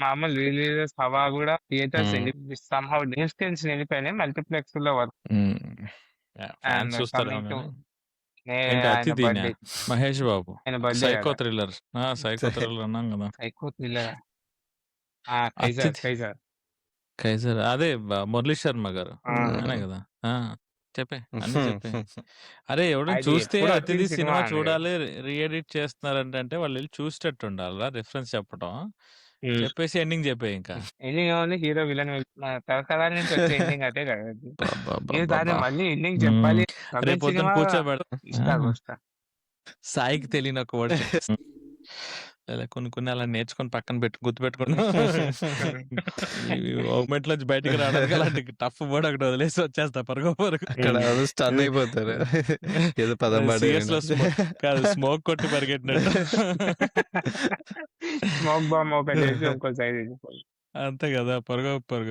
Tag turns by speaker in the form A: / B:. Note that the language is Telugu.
A: మామూలు రిలీజెస్ హవా కూడా థియేటర్స్
B: హ్మ్.
A: సమ్‌హౌ డిస్టెన్స్ వెళ్ళిపోయినాయి. మల్టీప్లెక్స్‌లో వర్క్.
B: హ్మ్.
A: అండ్
B: ఫ్యాన్స్ చూస్తారేమో
A: కమింగ్ టు
B: గాని. ఏంటి
A: ఆయన
B: 'అతిథినా'?
A: బర్త్‌డే.
B: 'మహేష్ బాబు'.
A: ఆయన బర్త్‌డే
B: సైకో
A: కదా!
B: థ్రిల్లర్. ఆ! సైకో థ్రిల్లర్ అన్నాం గదా!
A: సైకో థ్రిల్లరా? ఆ! 'కైజర్',
B: 'అతిథి',
A: 'కైజర్'.
B: 'ఖైజర్' అదే 'మురళీ శర్మ' గారు.
A: ఆ!
B: ఆయనే గదా! ఆ! చెప్పేయి. అన్నీ చెప్పేయి. అరే ఎవడైనా
A: అది
B: చూస్తే
A: ఎప్పుడు వచ్చిన
B: 'అతిథి'
A: సినిమా
B: సినిమా
A: అండి.
B: చూడాలి, రీ ఎడిట్ చేస్తున్నారంటే వాళ్ళెళ్లి చూసేటట్టు ఉండాలిరా రిఫరెన్స్ చెప్పటం.
A: హ్మ్.
B: చెప్పేసి ఎండింగ్ చెప్పేయి ఇంకా.
A: ఎండింగ్ ఏముంది, హీరో విలన్ తరతరాల నుంచి వచ్చే ఎండింగ్ అదే కదా అది. మీరు దాన్ని
B: అబ్బబ్బబ్బబ్బా!
A: మళ్ళీ ఎండింగ్
B: హ్మ్.
A: చెప్పాలి. తమిళ్
B: రేపొద్దున
A: సినిమా
B: ఆ!
A: వస్తా.
B: సాయికి తెలియని ఒక వర్డ్ చెప్తా. ఇలా కొన్ని అలా నేర్చుకొని పక్కన గుర్తుపెట్టుకున్నా. ఈ మూమెంట్‌లోంచి బయటికి రావడానికి అలాంటి టఫ్ వర్డ్ ఒకటి వదిలేసి వచ్చేస్తా పరుగు.
C: అక్కడ స్టన్ అయిపోతారు. ఏదో పదం పాడారని.
B: సీఎస్‌లో కాదు స్మోక్ కొట్టి పరిగెట్టినట్టు.
A: స్మోక్ బాంబ్ ఒకటేసి ఇంకో సైడ్ వెళ్ళిపోయి.
B: అంతే కదా! పరుగు.